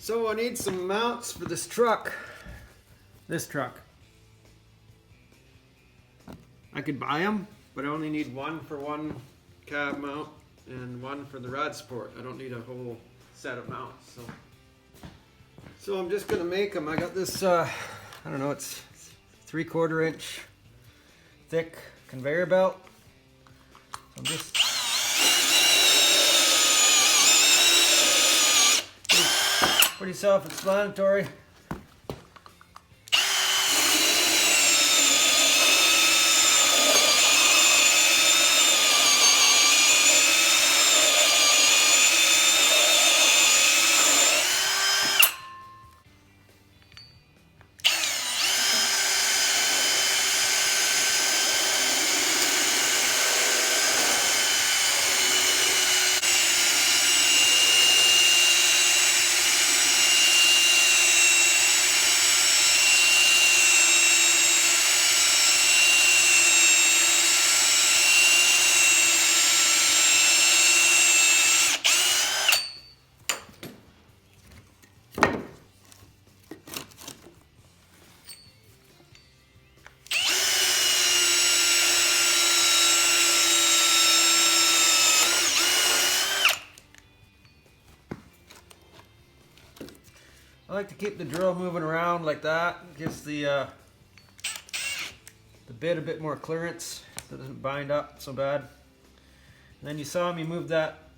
So I need some mounts for this truck. This truck. I could buy them, but I only need one for one cab mount and one for the rad support. I don't need a whole set of mounts. So I'm just gonna make them. I got this, I don't know, it's 3/4 inch thick conveyor belt. So I'm just pretty self-explanatory. I like to keep the drill moving around like that. It gives the bit a bit more clearance so it doesn't bind up so bad. And then you saw me move that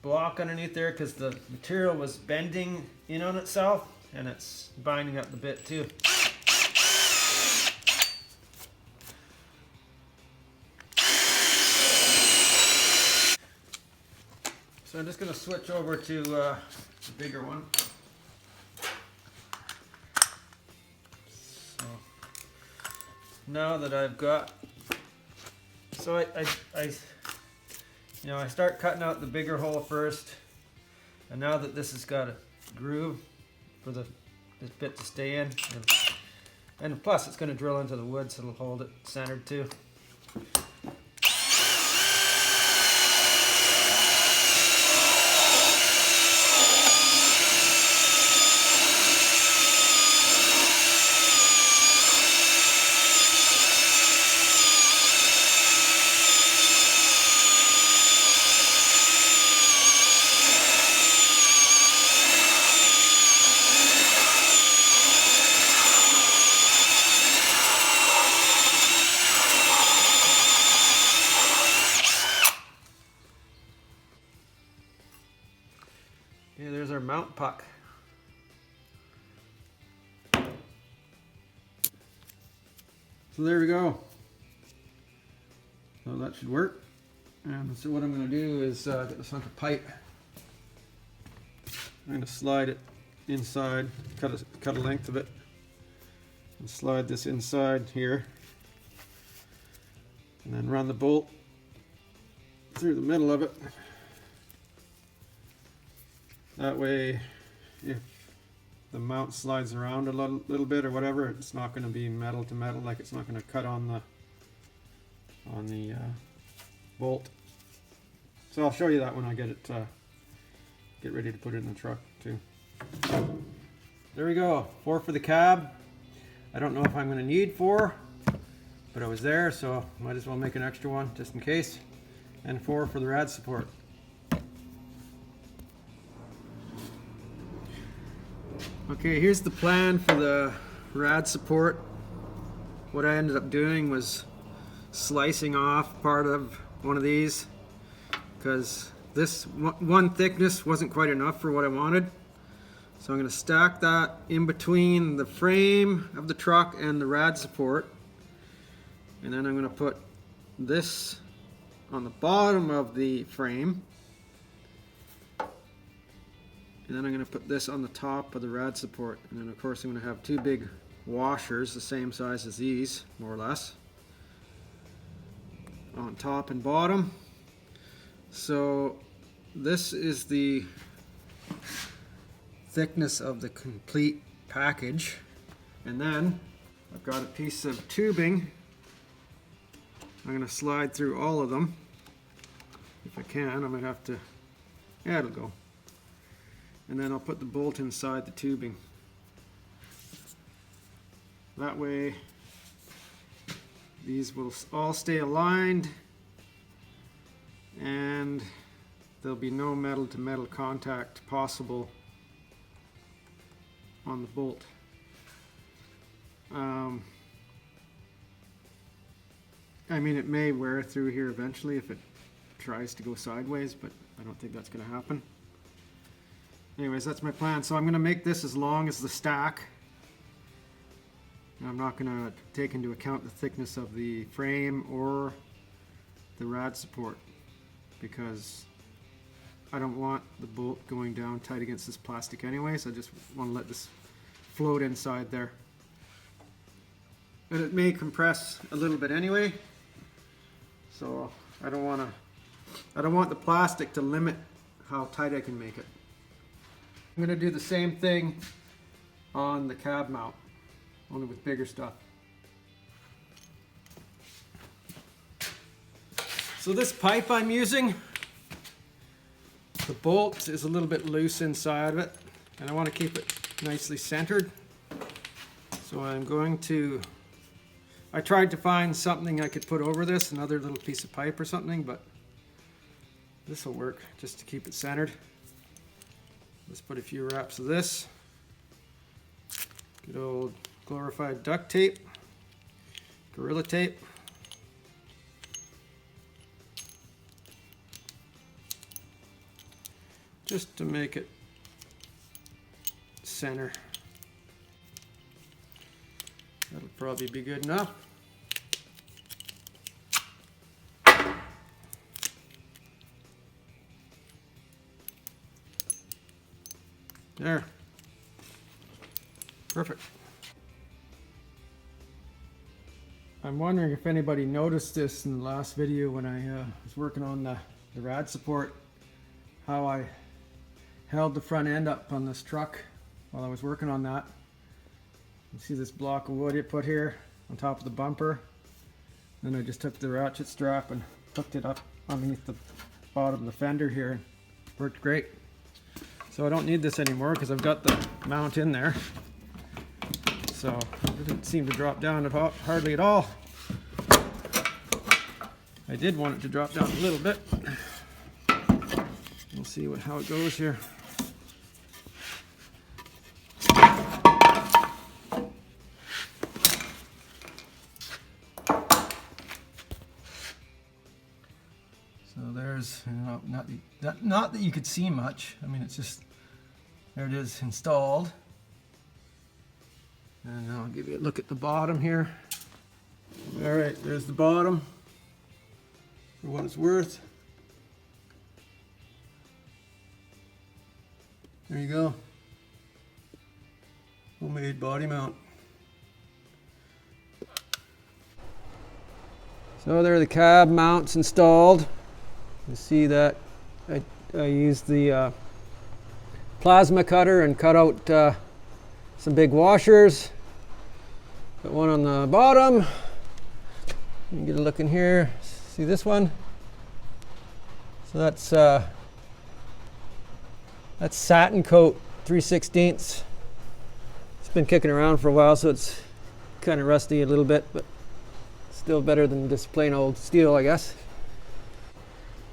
block underneath there because the material was bending in on itself and it's binding up the bit too. So I'm just going to switch over to the bigger one. So now that I've got, so I start cutting out the bigger hole first, and now that this has got a groove for this bit to stay in, and plus it's going to drill into the wood, so it'll hold it centered too. Yeah, there's our mount puck. So there we go. So that should work. And so what I'm going to do is get this onto pipe. I'm going to slide it inside, cut a length of it, and slide this inside here, and then run the bolt through the middle of it. That way, if the mount slides around a little bit or whatever, it's not going to be metal to metal, like it's not going to cut on the bolt. So I'll show you that when I get it get ready to put it in the truck too. There we go, 4 for the cab. I don't know if I'm going to need 4, but I was there, so might as well make an extra one just in case. And 4 for the rad support. Okay, here's the plan for the rad support. What I ended up doing was slicing off part of one of these because this one thickness wasn't quite enough for what I wanted. So I'm going to stack that in between the frame of the truck and the rad support. And then I'm going to put this on the bottom of the frame. And then I'm going to put this on the top of the rad support. And then of course I'm going to have 2 big washers the same size as these, more or less, on top and bottom. So this is the thickness of the complete package. And then I've got a piece of tubing. I'm going to slide through all of them. If I can, I might have to, yeah, it'll go. and then I'll put the bolt inside the tubing. That way these will all stay aligned and there'll be no metal to metal contact possible on the bolt. I mean, it may wear through here eventually if it tries to go sideways, but I don't think that's going to happen. Anyways, that's my plan. So I'm going to make this as long as the stack. I'm not going to take into account the thickness of the frame or the rad support because I don't want the bolt going down tight against this plastic anyways. I just want to let this float inside there. And it may compress a little bit anyway, so I don't want the plastic to limit how tight I can make it. I'm going to do the same thing on the cab mount, only with bigger stuff. So this pipe I'm using, the bolt is a little bit loose inside of it, and I want to keep it nicely centered. So I'm going to, I tried to find something I could put over this, another little piece of pipe or something, but this will work just to keep it centered. Let's put a few wraps of this. Good old glorified duct tape, Gorilla tape. Just to make it center. That'll probably be good enough. There. Perfect. I'm wondering if anybody noticed this in the last video when I was working on the rad support, how I held the front end up on this truck while I was working on that. You see this block of wood it put here on top of the bumper. Then I just took the ratchet strap and hooked it up underneath the bottom of the fender here. And worked great. So I don't need this anymore because I've got the mount in there. So it didn't seem to drop down hardly at all. I did want it to drop down a little bit. We'll see how it goes here. So there's, not that you could see much. I mean, it's just, there it is installed. And I'll give you a look at the bottom here. All right, there's the bottom for what it's worth. There you go. Homemade body mount. So there are the cab mounts installed. You see that I used the plasma cutter and cut out some big washers. Got one on the bottom. You can get a look in here. See this one? So that's satin coat 3/16. It's been kicking around for a while, so it's kind of rusty a little bit, but still better than just plain old steel, I guess.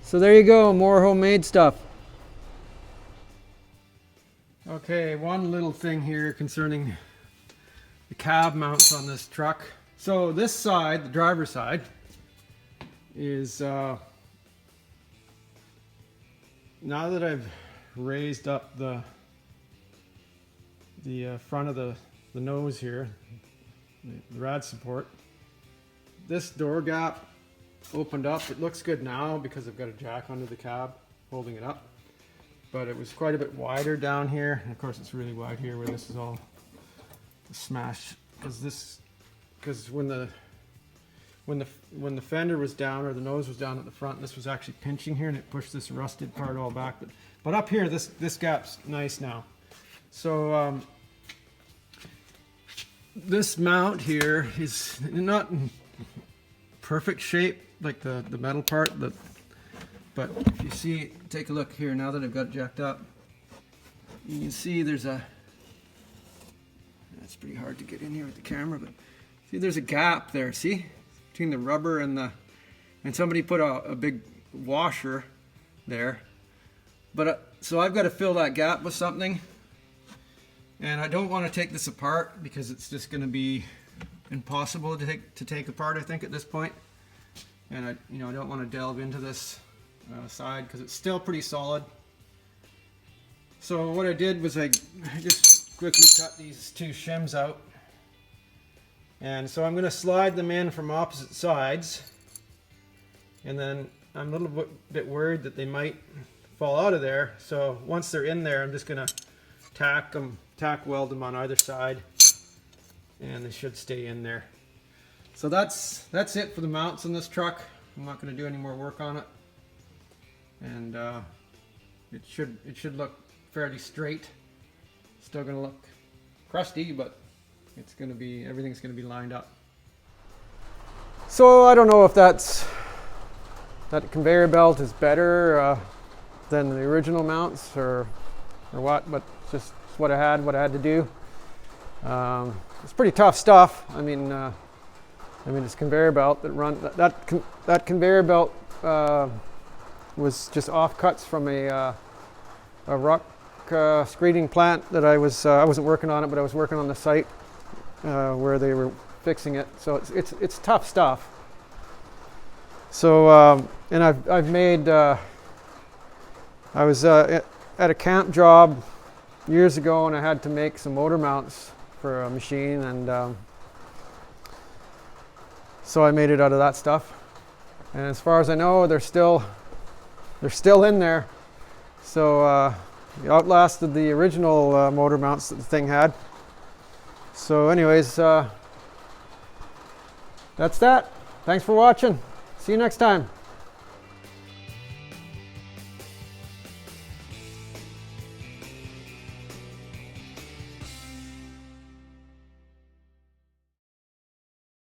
So there you go, more homemade stuff. Okay, one little thing here concerning the cab mounts on this truck. So this side, the driver's side, is now that I've raised up the front of the nose here, the rad support, this door gap opened up. It looks good now because I've got a jack under the cab holding it up, but it was quite a bit wider down here, and of course it's really wide here where this is all smashed, because when the fender was down, or the nose was down at the front, this was actually pinching here and it pushed this rusted part all back, but up here this gap's nice now. So this mount here is not in perfect shape like the metal part, but if you see, take a look here now that I've got it jacked up, you can see there's a, that's pretty hard to get in here with the camera, but see there's a gap there, see? Between the rubber and the, and somebody put a big washer there. But so I've got to fill that gap with something. And I don't want to take this apart because it's just going to be impossible to take apart, I think, at this point. And I don't want to delve into this side because it's still pretty solid. So what I did was I just quickly cut these two shims out. And so I'm going to slide them in from opposite sides. And then I'm a little bit worried that they might fall out of there. So once they're in there, I'm just going to tack weld them on either side. And they should stay in there. So that's it for the mounts on this truck. I'm not going to do any more work on it. And it should look fairly straight. Still going to look crusty, but it's going to be, everything's going to be lined up. So I don't know if that conveyor belt is better than the original mounts or what, but it's just what I had to do. It's pretty tough stuff. I mean, this conveyor belt that conveyor belt was just offcuts from a rock screeding plant that I wasn't working on it, but I was working on the site where they were fixing it. So it's tough stuff. So and I've made I was at a camp job years ago, and I had to make some motor mounts for a machine, and so I made it out of that stuff. And as far as I know, they're still in there. So it outlasted the original motor mounts that the thing had. So anyways, that's that. Thanks for watching. See you next time.